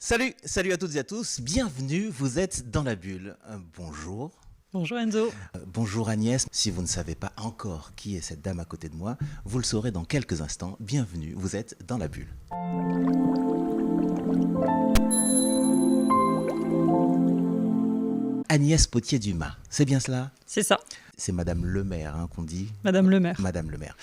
Salut à toutes et à tous, bienvenue, vous êtes dans la bulle. Bonjour. Bonjour Enzo. Bonjour Agnès. Si vous ne savez pas encore qui est cette dame à côté de moi, vous le saurez dans quelques instants. Bienvenue, vous êtes dans la bulle. Agnès Potier-Dumas, c'est bien cela ? C'est ça. C'est Madame Le Maire qu'on dit. Madame Le Maire. Madame Le Maire.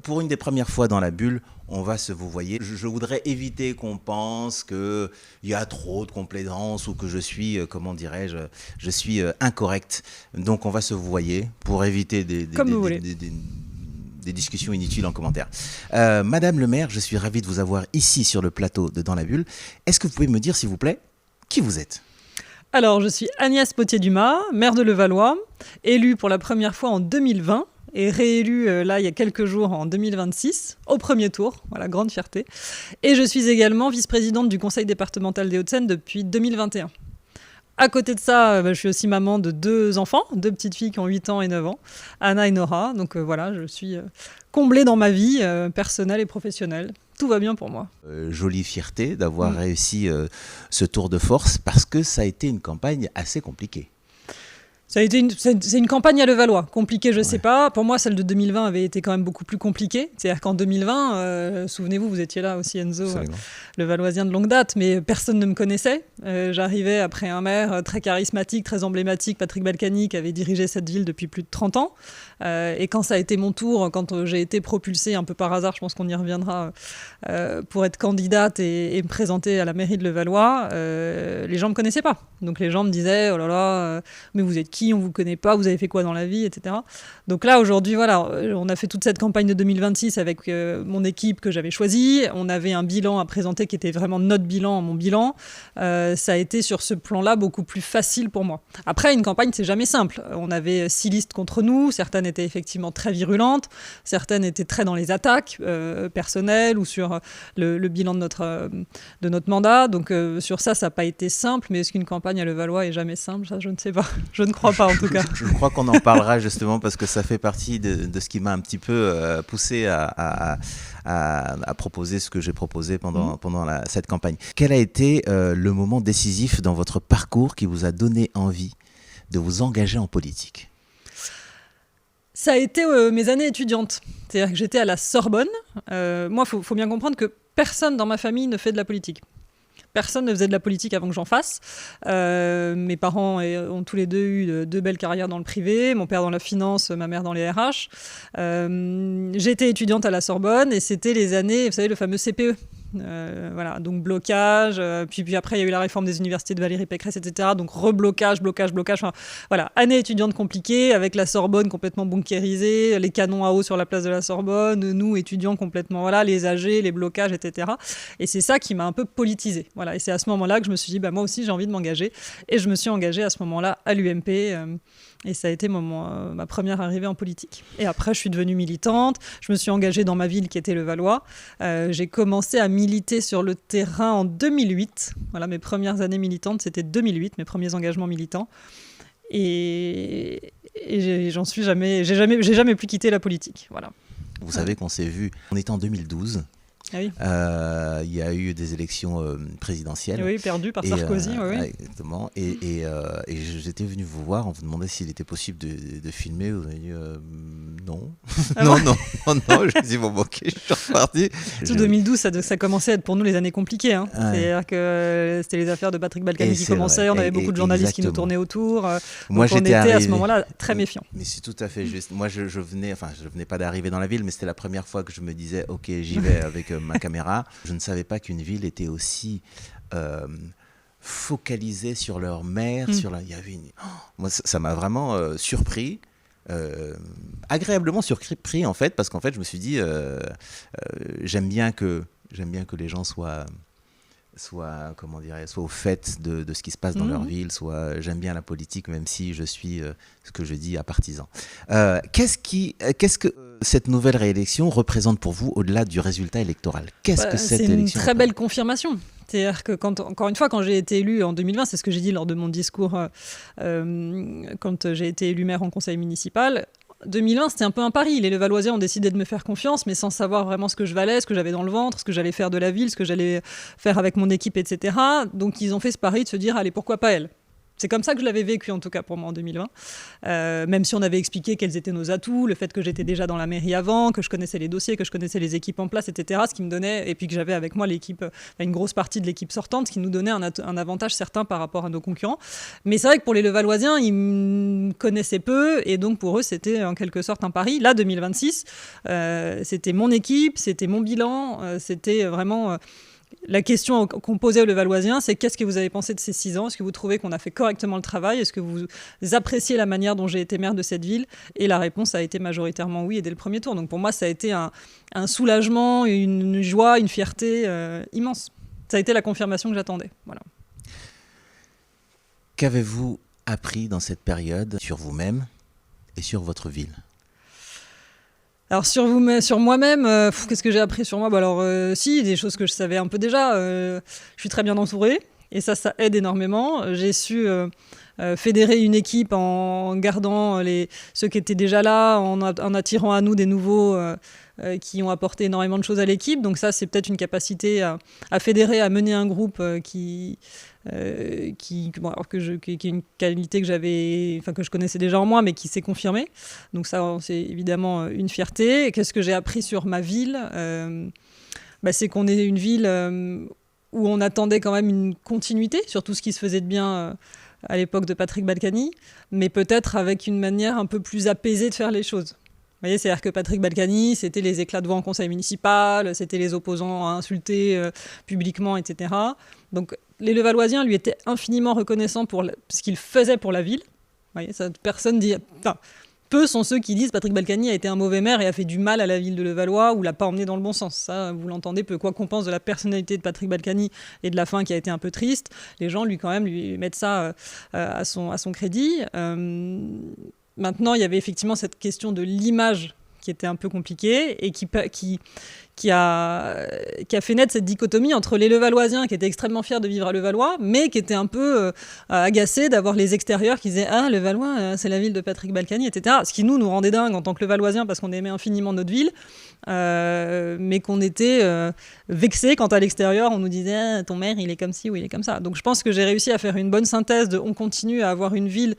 Pour une des premières fois dans la bulle, on va se vouvoyer. Je voudrais éviter qu'on pense qu'il y a trop de complaisance ou que je suis, je suis incorrect. Donc on va se vouvoyer pour éviter des discussions inutiles en commentaire. Madame Le Maire, je suis ravi de vous avoir ici sur le plateau de Dans la bulle. Est-ce que vous pouvez me dire, s'il vous plaît, qui vous êtes ? Alors, je suis Agnès Potier-Dumas, maire de Levallois, élue pour la première fois en 2020 et réélue il y a quelques jours en 2026, au premier tour, voilà, grande fierté. Et je suis également vice-présidente du conseil départemental des Hauts-de-Seine depuis 2021. À côté de ça, je suis aussi maman de 2 enfants, 2 petites filles qui ont 8 ans et 9 ans, Anna et Nora. Donc voilà, je suis comblée dans ma vie personnelle et professionnelle. Tout va bien pour moi. Jolie fierté d'avoir réussi ce tour de force parce que ça a été une campagne assez compliquée. C'est une campagne à Levallois. Compliquée, je ne sais pas. Pour moi, celle de 2020 avait été quand même beaucoup plus compliquée. C'est-à-dire qu'en 2020, souvenez-vous, vous étiez là aussi, Enzo, Levalloisien de longue date, mais personne ne me connaissait. J'arrivais après un maire très charismatique, très emblématique, Patrick Balkany, qui avait dirigé cette ville depuis plus de 30 ans. Et quand ça a été mon tour, quand j'ai été propulsée un peu par hasard, je pense qu'on y reviendra, pour être candidate et me présenter à la mairie de Levallois, les gens ne me connaissaient pas. Donc les gens me disaient « Oh là là, mais vous êtes qui ? On ne vous connaît pas, vous avez fait quoi dans la vie ?» etc. Donc là, aujourd'hui, voilà, on a fait toute cette campagne de 2026 avec mon équipe que j'avais choisie. On avait un bilan à présenter qui était vraiment notre bilan, mon bilan. Ça a été sur ce plan-là beaucoup plus facile pour moi. Après, une campagne, c'est jamais simple. On avait 6 listes contre nous. Certaines étaient effectivement très virulentes. Certaines étaient très dans les attaques personnelles ou sur le bilan de notre mandat. Donc sur ça n'a pas été simple. Mais est-ce qu'une campagne à Levallois est jamais simple ? Ça, je ne sais pas. Je ne crois pas en tout cas. Je crois qu'on en parlera justement parce que ça fait partie de ce qui m'a un petit peu poussé à proposer ce que j'ai proposé pendant cette campagne. Quel a été le moment décisif dans votre parcours qui vous a donné envie de vous engager en politique ? Ça a été mes années étudiantes. C'est-à-dire que j'étais à la Sorbonne. Moi, faut bien comprendre que personne dans ma famille ne fait de la politique. Personne ne faisait de la politique avant que j'en fasse. Mes parents ont tous les deux eu 2 belles carrières dans le privé. Mon père dans la finance, ma mère dans les RH. J'étais étudiante à la Sorbonne et c'était les années, vous savez, le fameux CPE. Voilà, donc blocage, puis après il y a eu la réforme des universités de Valérie Pécresse, etc. Donc reblocage, blocage. Enfin, voilà, année étudiante compliquée avec la Sorbonne complètement bunkérisée, les canons à eau sur la place de la Sorbonne, nous étudiants complètement, voilà, les AG, les blocages, etc. Et c'est ça qui m'a un peu politisée. Voilà, et c'est à ce moment-là que je me suis dit, moi aussi j'ai envie de m'engager. Et je me suis engagée à ce moment-là à l'UMP. Et ça a été ma première arrivée en politique. Et après, je suis devenue militante. Je me suis engagée dans ma ville qui était Levallois. J'ai commencé à militer sur le terrain en 2008. Voilà, mes premières années militantes, c'était 2008, mes premiers engagements militants. Et j'ai jamais pu quitter la politique. Voilà. Vous savez qu'on s'est vu, on était en 2012. Ah oui. Il y a eu des élections présidentielles. Oui, perdues par Sarkozy. Oui. Exactement. Et j'étais venu vous voir, on vous demandait s'il était possible de filmer. Vous avez dit non. Ah non. Je me dis bon, ok, je suis reparti. Tout 2012, ça commençait à être pour nous les années compliquées. Hein. Ouais. C'est-à-dire que c'était les affaires de Patrick Balkany qui commençaient. On avait beaucoup de journalistes qui nous tournaient autour. Moi, on était à ce moment-là très méfiants. Mais c'est tout à fait juste. Moi, je venais pas d'arriver dans la ville, mais c'était la première fois que je me disais ok, j'y vais avec ma caméra. Je ne savais pas qu'une ville était aussi focalisée sur leur maire. Il y avait moi, ça m'a vraiment surpris. Agréablement surpris en fait, parce qu'en fait je me suis dit j'aime bien que les gens soient au fait de ce qui se passe dans leur ville, j'aime bien la politique même si je suis ce que je dis partisan. Qu'est-ce que cette nouvelle réélection représente pour vous au-delà du résultat électoral ? C'est une très belle confirmation. C'est-à-dire que encore une fois, quand j'ai été élue en 2020, c'est ce que j'ai dit lors de mon discours quand j'ai été élue maire en conseil municipal, 2020, c'était un peu un pari. Les Levalloisiens ont décidé de me faire confiance, mais sans savoir vraiment ce que je valais, ce que j'avais dans le ventre, ce que j'allais faire de la ville, ce que j'allais faire avec mon équipe, etc. Donc ils ont fait ce pari de se dire, allez, pourquoi pas elle ? C'est comme ça que je l'avais vécu, en tout cas, pour moi, en 2020. Même si on avait expliqué quels étaient nos atouts, le fait que j'étais déjà dans la mairie avant, que je connaissais les dossiers, que je connaissais les équipes en place, etc. Ce qui me donnait, et puis que j'avais avec moi l'équipe, une grosse partie de l'équipe sortante, ce qui nous donnait un avantage certain par rapport à nos concurrents. Mais c'est vrai que pour les Levalloisiens, ils me connaissaient peu, et donc pour eux, c'était en quelque sorte un pari. Là, 2026, c'était mon équipe, c'était mon bilan, c'était vraiment... La question qu'on posait aux Levalloisiens, c'est qu'est-ce que vous avez pensé de ces 6 ans ? Est-ce que vous trouvez qu'on a fait correctement le travail ? Est-ce que vous appréciez la manière dont j'ai été maire de cette ville ? Et la réponse a été majoritairement oui, et dès le premier tour. Donc pour moi, ça a été un soulagement, une joie, une fierté immense. Ça a été la confirmation que j'attendais. Voilà. Qu'avez-vous appris dans cette période sur vous-même et sur votre ville ? Alors sur moi-même, qu'est-ce que j'ai appris sur moi ? Si, des choses que je savais un peu déjà. Je suis très bien entourée et ça aide énormément. J'ai su fédérer une équipe en gardant ceux qui étaient déjà là, en attirant à nous des nouveaux qui ont apporté énormément de choses à l'équipe. Donc ça, c'est peut-être une capacité à fédérer, à mener un groupe qui est une qualité que je connaissais déjà en moi, mais qui s'est confirmée. Donc ça, c'est évidemment une fierté. Et qu'est-ce que j'ai appris sur ma ville ? C'est qu'on est une ville où on attendait quand même une continuité sur tout ce qui se faisait de bien à l'époque de Patrick Balkany, mais peut-être avec une manière un peu plus apaisée de faire les choses. Vous voyez, c'est-à-dire que Patrick Balkany, c'était les éclats de voix en conseil municipal, c'était les opposants à insulter publiquement, etc. Donc les Levalloisiens lui étaient infiniment reconnaissants pour ce qu'il faisait pour la ville. Vous voyez, ça, personne dit... Enfin, peu sont ceux qui disent Patrick Balkany a été un mauvais maire et a fait du mal à la ville de Levallois ou l'a pas emmené dans le bon sens. Ça, vous l'entendez peu. Quoi qu'on pense de la personnalité de Patrick Balkany et de la fin qui a été un peu triste, les gens lui mettent ça à son crédit. Maintenant, il y avait effectivement cette question de l'image qui était un peu compliquée et qui a fait naître cette dichotomie entre les Levalloisiens qui étaient extrêmement fiers de vivre à Levallois, mais qui étaient un peu agacés d'avoir les extérieurs qui disaient « Ah, Levallois, c'est la ville de Patrick Balkany, etc. » Ce qui nous rendait dingue en tant que Levalloisiens parce qu'on aimait infiniment notre ville, mais qu'on était vexés quand à l'extérieur on nous disait ah, « Ton maire, il est comme ci ou il est comme ça. » Donc je pense que j'ai réussi à faire une bonne synthèse de « On continue à avoir une ville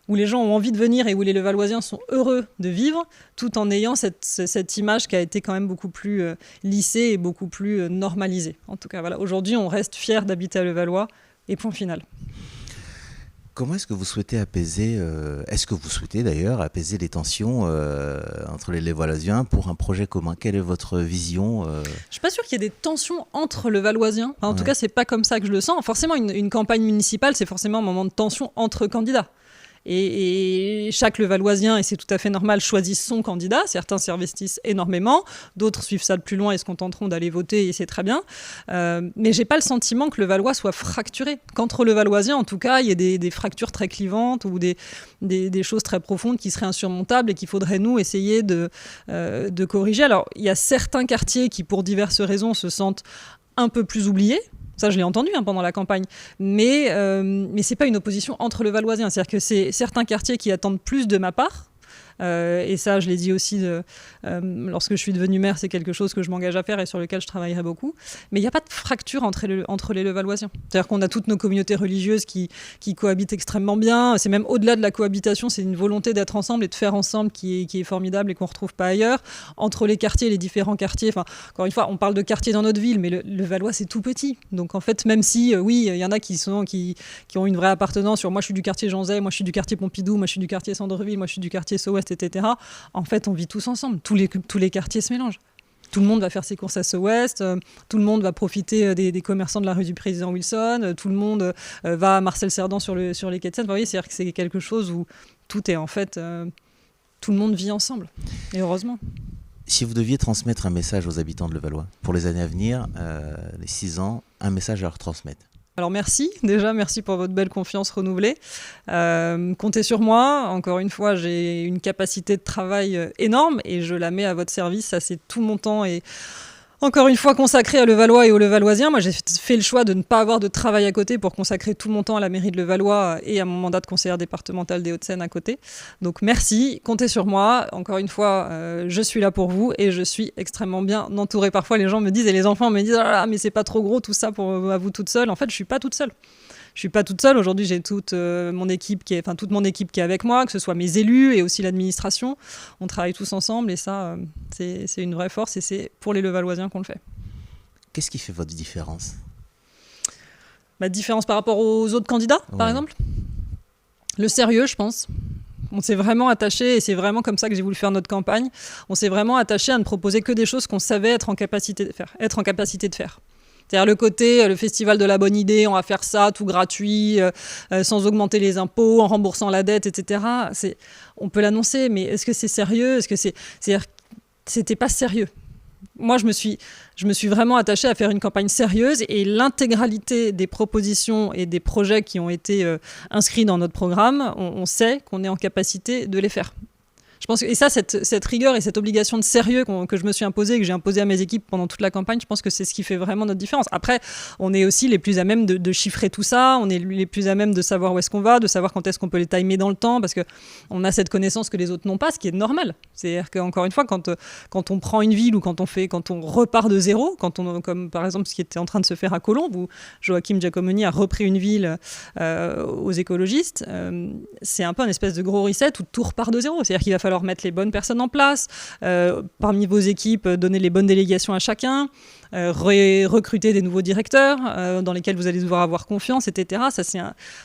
où les gens ont envie de venir et où les Levalloisiens sont heureux de vivre, tout en ayant cette image qui a été quand même beaucoup plus lissée et beaucoup plus normalisée. En tout cas, voilà. Aujourd'hui, on reste fiers d'habiter à Levallois, et point final. Comment est-ce que vous souhaitez apaiser, est-ce que vous souhaitez d'ailleurs apaiser les tensions entre les Levalloisiens pour un projet commun ? Quelle est votre vision Je ne suis pas sûre qu'il y ait des tensions entre Levalloisiens. En tout cas, ce n'est pas comme ça que je le sens. Forcément, une campagne municipale, c'est forcément un moment de tension entre candidats. Et chaque Levalloisien, et c'est tout à fait normal, choisit son candidat. Certains s'investissent énormément, d'autres suivent ça de plus loin et se contenteront d'aller voter, et c'est très bien. Mais j'ai pas le sentiment que le Levallois soit fracturé. Qu'entre Levalloisiens, en tout cas, il y ait des fractures très clivantes ou des choses très profondes qui seraient insurmontables et qu'il faudrait, nous, essayer de corriger. Alors, il y a certains quartiers qui, pour diverses raisons, se sentent un peu plus oubliés. Ça, je l'ai entendu pendant la campagne. Mais ce n'est pas une opposition entre Levalloisiens. C'est-à-dire que c'est certains quartiers qui attendent plus de ma part. Et ça, je l'ai dit aussi lorsque je suis devenue maire, c'est quelque chose que je m'engage à faire et sur lequel je travaillerai beaucoup. Mais il n'y a pas de fracture entre les Levalloisiens. C'est-à-dire qu'on a toutes nos communautés religieuses qui cohabitent extrêmement bien. C'est même au-delà de la cohabitation, c'est une volonté d'être ensemble et de faire ensemble qui est formidable et qu'on ne retrouve pas ailleurs. Entre les quartiers, les différents quartiers, encore une fois, on parle de quartiers dans notre ville, mais le Levallois, c'est tout petit. Donc en fait, même si, oui, il y en a qui ont une vraie appartenance sur moi, je suis du quartier Jean Zay, moi je suis du quartier Pompidou, moi je suis du quartier Centre-Ville, moi je suis du quartier Sceaux-Ouest, etc. En fait, on vit tous ensemble. Tous les quartiers se mélangent. Tout le monde va faire ses courses à Sceaux-Ouest, tout le monde va profiter des commerçants de la rue du Président Wilson, tout le monde va à Marcel Cerdan sur les quais de Seine. Vous voyez, c'est-à-dire que c'est quelque chose où tout est en fait... tout le monde vit ensemble. Et heureusement. Si vous deviez transmettre un message aux habitants de Levallois, pour les années à venir, les 6 ans, un message à leur transmettre. Alors merci pour votre belle confiance renouvelée. Comptez sur moi. Encore une fois, j'ai une capacité de travail énorme et je la mets à votre service. Ça, c'est tout mon temps et Encore une fois consacré à Levallois et aux Levalloisiens. Moi, j'ai fait le choix de ne pas avoir de travail à côté pour consacrer tout mon temps à la mairie de Levallois et à mon mandat de conseillère départementale des Hauts-de-Seine à côté. Donc merci, comptez sur moi. Encore une fois, je suis là pour vous et je suis extrêmement bien entourée. Parfois, les gens me disent, et les enfants me disent, ah là, mais c'est pas trop gros tout ça à vous toute seule. En fait, je suis pas toute seule. Je suis pas toute seule. Aujourd'hui, j'ai toute mon équipe qui est avec moi, que ce soit mes élus et aussi l'administration. On travaille tous ensemble et ça, c'est une vraie force et c'est pour les Levalloisiens qu'on le fait. Qu'est-ce qui fait votre différence ? Différence par rapport aux autres candidats, par exemple ? Le sérieux, je pense. On s'est vraiment attaché, et c'est vraiment comme ça que j'ai voulu faire notre campagne, on s'est vraiment attaché à ne proposer que des choses qu'on savait être en capacité de faire. C'est-à-dire le côté, le festival de la bonne idée, on va faire ça, tout gratuit, sans augmenter les impôts, en remboursant la dette, etc. On peut l'annoncer, mais est-ce que c'est sérieux ? C'est-à-dire, c'était pas sérieux. Moi, je me suis vraiment attachée à faire une campagne sérieuse et l'intégralité des propositions et des projets qui ont été inscrits dans notre programme, on sait qu'on est en capacité de les faire. Je pense et ça, cette rigueur et cette obligation de sérieux que je me suis imposée et que j'ai imposée à mes équipes pendant toute la campagne, je pense que c'est ce qui fait vraiment notre différence. Après, on est aussi les plus à même de chiffrer tout ça, on est les plus à même de savoir où est-ce qu'on va, de savoir quand est-ce qu'on peut les timer dans le temps, parce qu'on a cette connaissance que les autres n'ont pas, ce qui est normal. C'est-à-dire qu'encore une fois, quand on prend une ville ou quand on repart de zéro, comme par exemple ce qui était en train de se faire à Colombes, où Joachim Giacomoni a repris une ville aux écologistes, c'est un peu un espèce de gros reset où tout repart de zéro. C'est-à-dire qu'il va falloir mettre les bonnes personnes en place, parmi vos équipes, donner les bonnes délégations à chacun, recruter des nouveaux directeurs dans lesquels vous allez devoir avoir confiance, etc.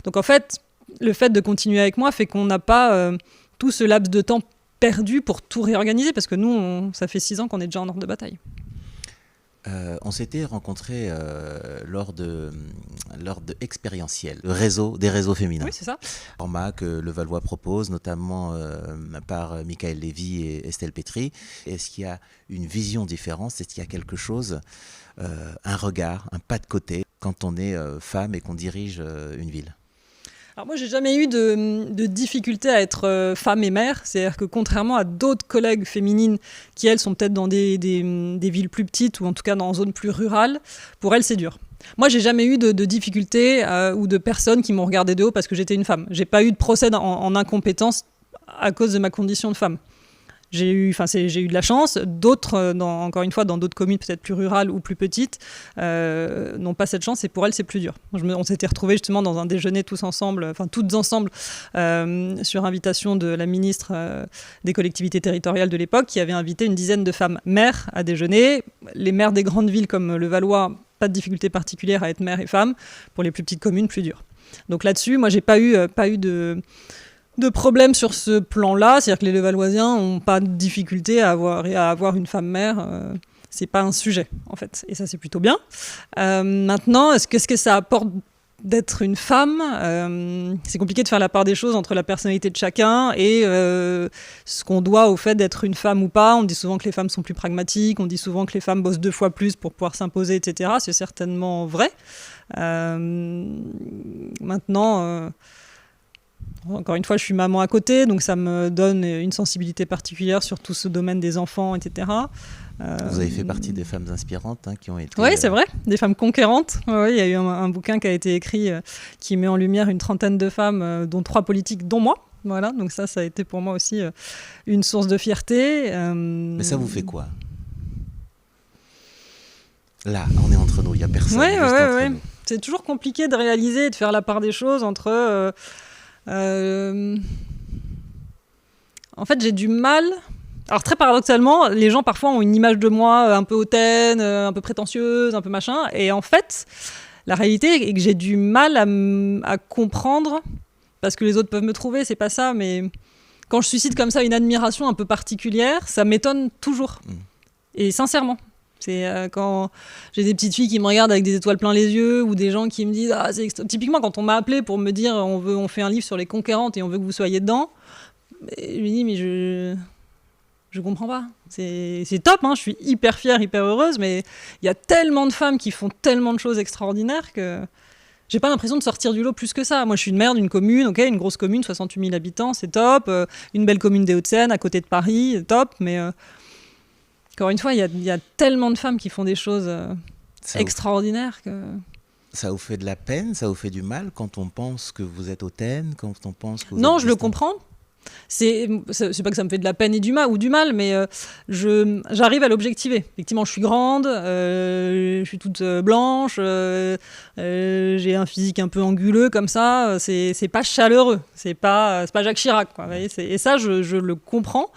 Donc en fait, le fait de continuer avec moi fait qu'on n'a pas tout ce laps de temps perdu pour tout réorganiser, parce que nous, ça fait 6 ans qu'on est déjà en ordre de bataille. On s'était rencontrés lors de expérientiels, des réseaux féminins. Oui, c'est ça. Format que Levallois propose, notamment par Michael Lévy et Estelle Pétry. Est-ce qu'il y a une vision différente ? Est-ce qu'il y a quelque chose, un regard, un pas de côté, quand on est femme et qu'on dirige une ville ? Alors moi, j'ai jamais eu de difficulté à être femme et mère. C'est-à-dire que contrairement à d'autres collègues féminines qui, elles, sont peut-être dans des villes plus petites ou en tout cas dans une zone plus rurale, pour elles, c'est dur. Moi, j'ai jamais eu de difficultés ou de personnes qui m'ont regardé de haut parce que j'étais une femme. J'ai pas eu de procès en incompétence à cause de ma condition de femme. J'ai eu de la chance. D'autres, encore une fois, dans d'autres communes peut-être plus rurales ou plus petites, n'ont pas cette chance et pour elles, c'est plus dur. On s'était retrouvés justement dans un déjeuner toutes ensemble, sur invitation de la ministre des collectivités territoriales de l'époque, qui avait invité une dizaine de femmes mères à déjeuner. Les maires des grandes villes comme Levallois, pas de difficulté particulière à être mère et femme. Pour les plus petites communes, plus dur. Donc là-dessus, moi, j'ai pas eu de problème sur ce plan-là, c'est-à-dire que les Levalloisiens n'ont pas de difficulté à avoir une femme mère, c'est pas un sujet en fait, et ça c'est plutôt bien. Maintenant, qu'est-ce que ça apporte d'être une femme ? C'est compliqué de faire la part des choses entre la personnalité de chacun et ce qu'on doit au fait d'être une femme ou pas. On dit souvent que les femmes sont plus pragmatiques, on dit souvent que les femmes bossent 2 fois plus pour pouvoir s'imposer, etc. C'est certainement vrai. Maintenant... Encore une fois, je suis maman à côté, donc ça me donne une sensibilité particulière sur tout ce domaine des enfants, etc. Vous avez fait partie des femmes inspirantes qui ont été... Oui, c'est vrai, des femmes conquérantes. Il y a eu un bouquin qui a été écrit qui met en lumière une trentaine de femmes, dont 3 politiques, dont moi. Voilà, donc ça a été pour moi aussi une source de fierté. Mais ça vous fait quoi ? Là, on est entre nous, il n'y a personne. Oui. C'est toujours compliqué de réaliser, de faire la part des choses entre... En fait, j'ai du mal. Alors, très paradoxalement, les gens parfois ont une image de moi un peu hautaine, un peu prétentieuse, un peu machin. Et en fait, la réalité est que j'ai du mal à comprendre, parce que les autres peuvent me trouver, c'est pas ça, mais quand je suscite comme ça une admiration un peu particulière, ça m'étonne toujours. Et sincèrement. C'est quand j'ai des petites filles qui me regardent avec des étoiles plein les yeux ou des gens qui me disent typiquement quand on m'a appelé pour me dire on fait un livre sur les conquérantes et on veut que vous soyez dedans, je me dis mais je comprends pas. C'est top, je suis hyper fière, hyper heureuse, mais il y a tellement de femmes qui font tellement de choses extraordinaires que j'ai pas l'impression de sortir du lot plus que ça. Moi je suis une maire d'une commune, une grosse commune, 68 000 habitants, c'est top, une belle commune des Hauts-de-Seine à côté de Paris, top, mais Encore une fois, il y a tellement de femmes qui font des choses extraordinaires que... Ça vous fait de la peine, ça vous fait du mal quand on pense que vous êtes hautaine, quand on pense que vous Non, êtes je le distante? comprends. C'est pas que ça me fait de la peine et du mal, mais j'arrive à l'objectiver. Effectivement, je suis grande, je suis toute blanche, j'ai un physique un peu anguleux comme ça. C'est pas chaleureux, c'est pas Jacques Chirac, quoi. Vous voyez, et ça, je le comprends.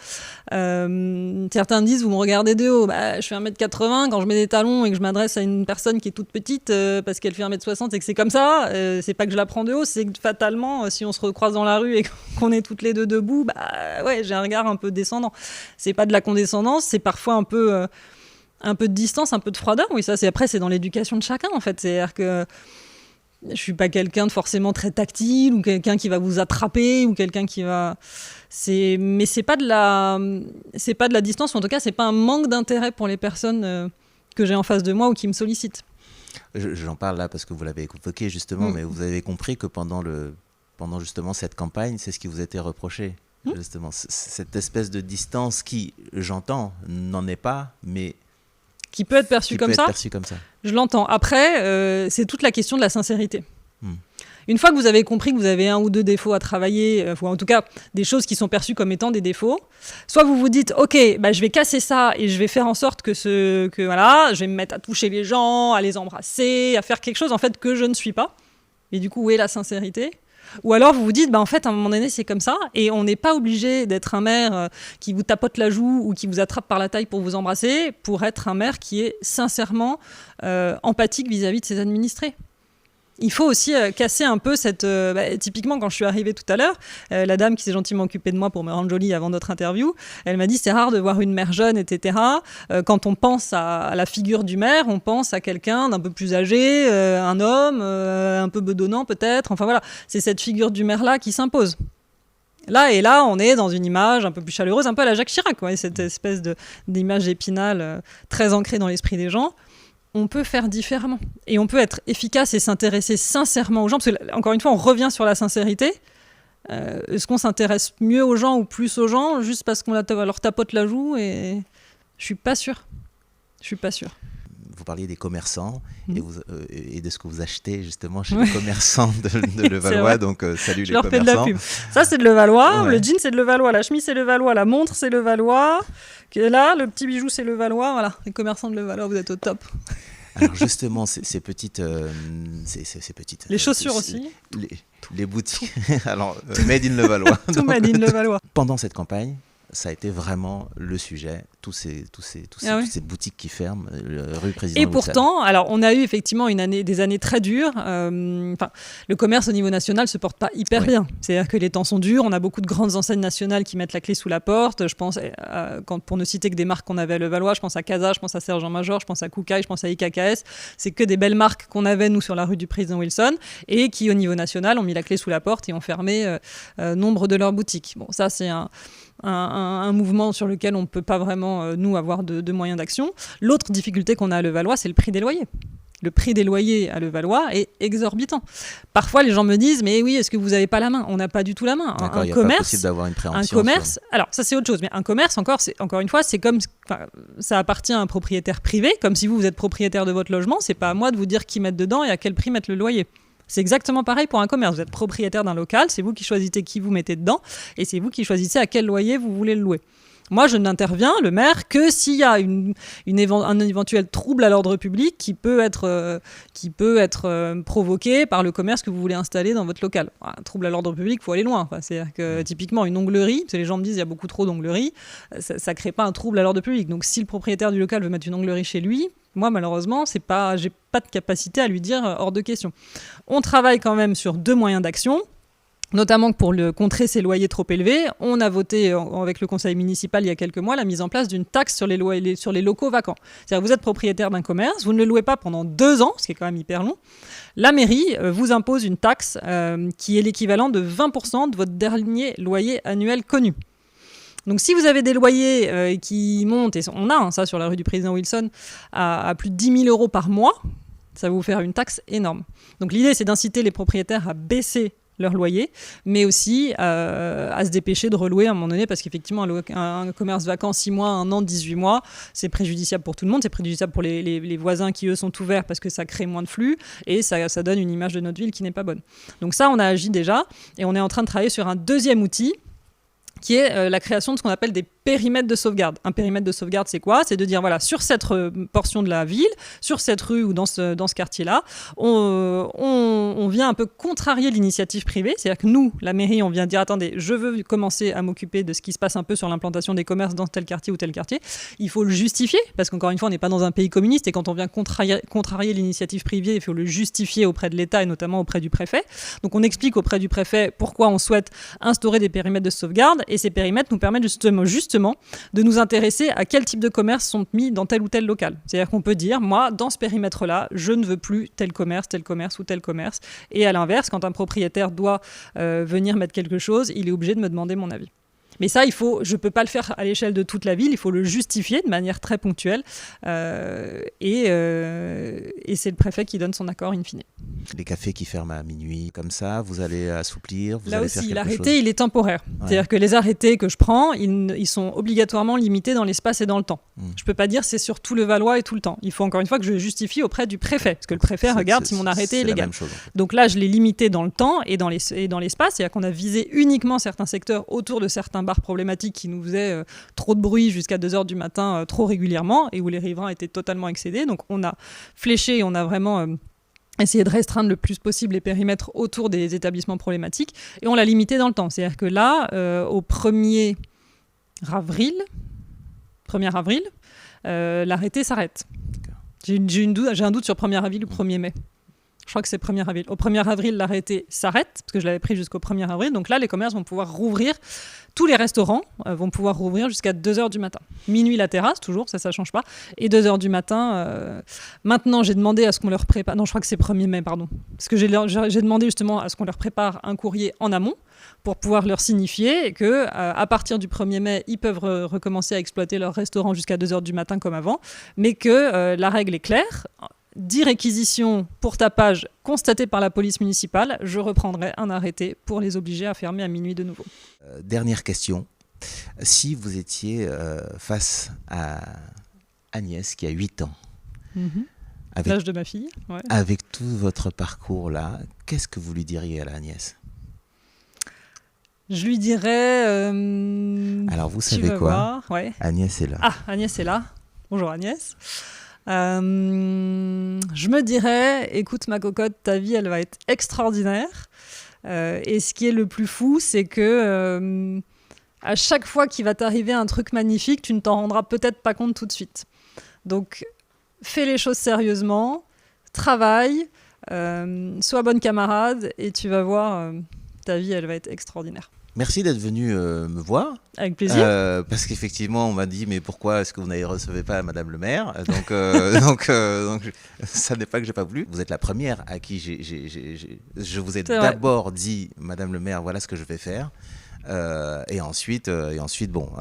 Certains disent, vous me regardez de haut. Bah, je fais 1m80, quand je mets des talons et que je m'adresse à une personne qui est toute petite parce qu'elle fait 1m60 et que c'est comme ça, c'est pas que je la prends de haut, c'est que fatalement, si on se recroise dans la rue et qu'on est toutes les deux debout, bah ouais, j'ai un regard un peu descendant. C'est pas de la condescendance, c'est parfois un peu de distance, un peu de froideur. Oui, ça, c'est dans l'éducation de chacun, en fait. C'est-à-dire que je suis pas quelqu'un de forcément très tactile ou quelqu'un qui va vous attraper ou quelqu'un qui va... Mais c'est pas de la distance, ou en tout cas, c'est pas un manque d'intérêt pour les personnes que j'ai en face de moi ou qui me sollicitent. J'en parle là parce que vous l'avez évoqué justement, mais vous avez compris que pendant justement cette campagne, c'est ce qui vous était reproché. Justement, cette espèce de distance qui, j'entends, n'en est pas, mais... Qui peut être perçue comme ça. Je l'entends. Après, c'est toute la question de la sincérité. Une fois que vous avez compris que vous avez un ou deux défauts à travailler, ou en tout cas des choses qui sont perçues comme étant des défauts, soit vous vous dites, ok, bah, je vais casser ça et je vais faire en sorte que voilà, je vais me mettre à toucher les gens, à les embrasser, à faire quelque chose en fait que je ne suis pas. Et du coup, où est la sincérité ? Ou alors vous vous dites, bah, en fait, à un moment donné, c'est comme ça, et on n'est pas obligé d'être un maire qui vous tapote la joue ou qui vous attrape par la taille pour vous embrasser, pour être un maire qui est sincèrement empathique vis-à-vis de ses administrés. Il faut aussi casser un peu cette... typiquement, quand je suis arrivée tout à l'heure, la dame qui s'est gentiment occupée de moi pour me rendre jolie avant notre interview, elle m'a dit c'est rare de voir une mère jeune, etc. Quand on pense à la figure du maire, on pense à quelqu'un d'un peu plus âgé, un homme, un peu bedonnant peut-être. Enfin voilà, c'est cette figure du maire-là qui s'impose. Là, on est dans une image un peu plus chaleureuse, un peu à la Jacques Chirac, quoi, cette espèce d'image épinale très ancrée dans l'esprit des gens. On peut faire différemment. Et on peut être efficace et s'intéresser sincèrement aux gens. Parce que, encore une fois, on revient sur la sincérité. Est-ce qu'on s'intéresse mieux aux gens ou plus aux gens juste parce qu'on leur tapote la joue et... Je suis pas sûre. Vous parliez des commerçants et de ce que vous achetez justement chez les commerçants de Levallois. Donc, salut les commerçants. Je leur fais de la pub. Ça, c'est de Levallois. Le jean, c'est de Levallois. La chemise, c'est Levallois. La montre, c'est Levallois. Là, le petit bijou, c'est Levallois. Voilà, les commerçants de Levallois, vous êtes au top. Alors justement, ces petites... les chaussures aussi. Les boutiques. Alors, Made in Levallois. Tout Made in Levallois. Pendant cette campagne, ça a été vraiment le sujet, toutes ces boutiques qui ferment, rue Président Et Wilson. pourtant, alors on a eu effectivement des années très dures. Le commerce au niveau national se porte pas hyper bien. C'est-à-dire que les temps sont durs. On a beaucoup de grandes enseignes nationales qui mettent la clé sous la porte. Je pense, pour ne citer que des marques qu'on avait à Levallois, je pense à Casa, je pense à Sergent-Major, je pense à Koukaï, je pense à IKKS. C'est que des belles marques qu'on avait nous sur la rue du Président Wilson et qui au niveau national ont mis la clé sous la porte et ont fermé nombre de leurs boutiques. Bon, ça c'est un mouvement sur lequel on ne peut pas vraiment, nous, avoir de moyens d'action. L'autre difficulté qu'on a à Levallois, c'est le prix des loyers. Le prix des loyers à Levallois est exorbitant. Parfois, les gens me disent « Mais oui, est-ce que vous n'avez pas la main » On n'a pas du tout la main. D'accord, il n'est pas possible d'avoir une préemption. Un commerce, alors ça c'est autre chose, mais un commerce, encore une fois, c'est comme... Ça appartient à un propriétaire privé, comme si vous êtes propriétaire de votre logement, c'est pas à moi de vous dire qui mettre dedans et à quel prix mettre le loyer. C'est exactement pareil pour un commerce. Vous êtes propriétaire d'un local, c'est vous qui choisissez qui vous mettez dedans et c'est vous qui choisissez à quel loyer vous voulez le louer. Moi, je n'interviens, le maire, que s'il y a un éventuel trouble à l'ordre public qui peut être provoqué par le commerce que vous voulez installer dans votre local. Un trouble à l'ordre public, il faut aller loin. C'est-à-dire que typiquement une onglerie, parce que les gens me disent qu'il y a beaucoup trop d'ongleries, ça ne crée pas un trouble à l'ordre public. Donc si le propriétaire du local veut mettre une onglerie chez lui, moi, malheureusement, j'ai pas de capacité à lui dire hors de question. On travaille quand même sur 2 moyens d'action. Notamment pour contrer ces loyers trop élevés, on a voté avec le conseil municipal il y a quelques mois la mise en place d'une taxe sur les locaux vacants. C'est-à-dire que vous êtes propriétaire d'un commerce, vous ne le louez pas pendant 2 ans, ce qui est quand même hyper long. La mairie vous impose une taxe qui est l'équivalent de 20% de votre dernier loyer annuel connu. Donc si vous avez des loyers qui montent, et on a ça sur la rue du Président Wilson, à plus de 10 000 € par mois, ça va vous faire une taxe énorme. Donc l'idée, c'est d'inciter les propriétaires à baisser leur loyer, mais aussi à se dépêcher de relouer à un moment donné, parce qu'effectivement, un commerce vacant 6 mois, 1 an, 18 mois, c'est préjudiciable pour tout le monde, c'est préjudiciable pour les voisins qui, eux, sont ouverts parce que ça crée moins de flux, et ça donne une image de notre ville qui n'est pas bonne. Donc ça, on a agi déjà, et on est en train de travailler sur un deuxième outil, qui est la création de ce qu'on appelle des périmètres de sauvegarde. Un périmètre de sauvegarde, c'est quoi ? C'est de dire, voilà, sur cette portion de la ville, sur cette rue ou dans ce quartier-là, on vient un peu contrarier l'initiative privée. C'est-à-dire que nous, la mairie, on vient dire, attendez, je veux commencer à m'occuper de ce qui se passe un peu sur l'implantation des commerces dans tel quartier ou tel quartier. Il faut le justifier, parce qu'encore une fois, on n'est pas dans un pays communiste, et quand on vient contrarier l'initiative privée, il faut le justifier auprès de l'État et notamment auprès du préfet. Donc on explique auprès du préfet pourquoi on souhaite instaurer des périmètres de sauvegarde, et ces périmètres nous permettent justement de nous intéresser à quel type de commerce sont mis dans tel ou tel local. C'est-à-dire qu'on peut dire, moi, dans ce périmètre-là, je ne veux plus tel commerce ou tel commerce. Et à l'inverse, quand un propriétaire doit venir mettre quelque chose, il est obligé de me demander mon avis. Mais ça, je ne peux pas le faire à l'échelle de toute la ville, il faut le justifier de manière très ponctuelle. Et c'est le préfet qui donne son accord in fine. Les cafés qui ferment à minuit, comme ça, vous allez assouplir, vous Là allez aussi, faire quelque l'arrêté, chose. il est temporaire. Ouais. C'est-à-dire que les arrêtés que je prends, ils sont obligatoirement limités dans l'espace et dans le temps. Je ne peux pas dire c'est sur tout le Valois et tout le temps. Il faut encore une fois que je justifie auprès du préfet, parce que le préfet regarde si mon arrêté est légal. Même chose, en fait. Donc là, je l'ai limité dans le temps et dans l'espace. C'est-à-dire qu'on a visé uniquement certains secteurs autour de certains bars problématiques qui nous faisaient trop de bruit jusqu'à 2h du matin trop régulièrement, et où les riverains étaient totalement excédés. Donc on a fléché, on a vraiment essayer de restreindre le plus possible les périmètres autour des établissements problématiques, et on l'a limité dans le temps. C'est-à-dire que là, au 1er avril, l'arrêté s'arrête. J'ai un doute sur 1er avril ou 1er mai. Je crois que c'est 1er avril. Au 1er avril, l'arrêté s'arrête, parce que je l'avais pris jusqu'au 1er avril. Donc là, les commerces vont pouvoir rouvrir. Tous les restaurants vont pouvoir rouvrir jusqu'à 2h du matin. Minuit, la terrasse, toujours, ça ne change pas. Et 2h du matin. Maintenant, j'ai demandé à ce qu'on leur prépare... Non, je crois que c'est 1er mai, pardon. Parce que j'ai demandé justement à ce qu'on leur prépare un courrier en amont pour pouvoir leur signifier qu'à partir du 1er mai, ils peuvent recommencer à exploiter leur restaurant jusqu'à 2h du matin comme avant, mais que la règle est claire. 10 réquisitions pour tapage constatées par la police municipale, je reprendrai un arrêté pour les obliger à fermer à minuit de nouveau. Dernière question. Si vous étiez face à Agnès, qui a 8 ans, l'âge de ma fille, ouais. Avec tout votre parcours-là, qu'est-ce que vous lui diriez à la Agnès ? Je lui dirais... Alors vous savez quoi ? Ouais. Agnès est là. Ah, Agnès est là. Bonjour Agnès. Je me dirais, écoute ma cocotte, ta vie elle va être extraordinaire, et ce qui est le plus fou, c'est que à chaque fois qu'il va t'arriver un truc magnifique, tu ne t'en rendras peut-être pas compte tout de suite. Donc fais les choses sérieusement, travaille, sois bonne camarade, et tu vas voir, ta vie elle va être extraordinaire. Merci d'être venu me voir. Avec plaisir. Parce qu'effectivement, on m'a dit, mais pourquoi est-ce que vous ne recevez pas Madame le maire ? Donc, ça n'est pas que j'ai pas voulu. Vous êtes la première à qui je vous ai d'abord dit, Madame le maire, voilà ce que je vais faire. Et ensuite, bon,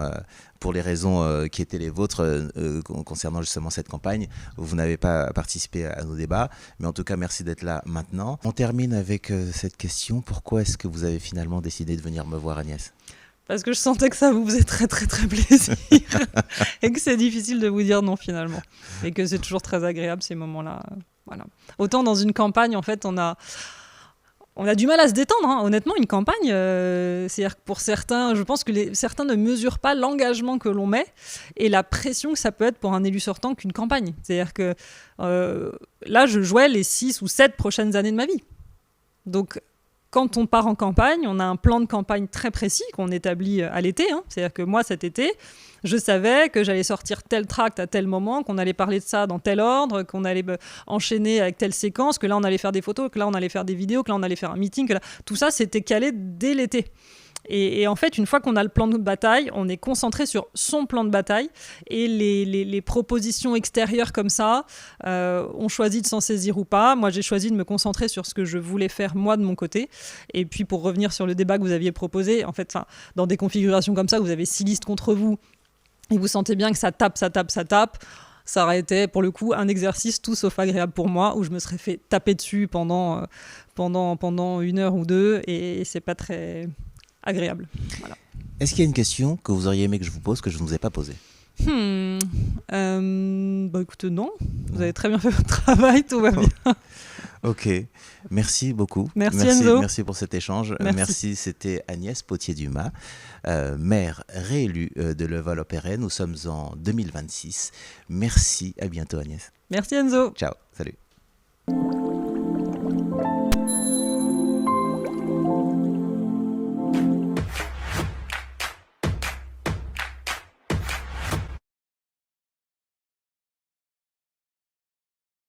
pour les raisons qui étaient les vôtres concernant justement cette campagne, vous n'avez pas participé à nos débats, mais en tout cas, merci d'être là maintenant. On termine avec cette question. Pourquoi est-ce que vous avez finalement décidé de venir me voir, Agnès ? Parce que je sentais que ça vous faisait très très très plaisir et que c'est difficile de vous dire non finalement, et que c'est toujours très agréable ces moments-là. Voilà. Autant dans une campagne, en fait, on a du mal à se détendre, hein. Honnêtement, une campagne, c'est-à-dire que pour certains, je pense que certains ne mesurent pas l'engagement que l'on met et la pression que ça peut être pour un élu sortant qu'une campagne. C'est-à-dire que là, je jouais les 6 ou 7 prochaines années de ma vie. Donc, quand on part en campagne, on a un plan de campagne très précis qu'on établit à l'été. Hein. C'est-à-dire que moi, cet été, je savais que j'allais sortir tel tract à tel moment, qu'on allait parler de ça dans tel ordre, qu'on allait enchaîner avec telle séquence, que là, on allait faire des photos, que là, on allait faire des vidéos, que là, on allait faire un meeting. Tout ça, c'était calé dès l'été. Et en fait, une fois qu'on a le plan de bataille, on est concentré sur son plan de bataille, et les propositions extérieures comme ça, on choisit de s'en saisir ou pas. Moi, j'ai choisi de me concentrer sur ce que je voulais faire moi de mon côté. Et puis, pour revenir sur le débat que vous aviez proposé, en fait, dans des configurations comme ça, vous avez 6 listes contre vous, et vous sentez bien que ça tape. ça aurait été pour le coup un exercice tout sauf agréable pour moi, où je me serais fait taper dessus pendant 1 heure ou 2, et c'est pas très agréable. Voilà. Est-ce qu'il y a une question que vous auriez aimé que je vous pose, que je ne vous ai pas posée? Écoutez, non. Vous avez très bien fait votre travail, tout va bien. Ok, merci beaucoup. Merci Enzo. Merci pour cet échange. Merci. C'était Agnès Potier-Dumas, maire réélue de Levallois-Perret. Nous sommes en 2026. Merci, à bientôt Agnès. Merci Enzo. Ciao, salut.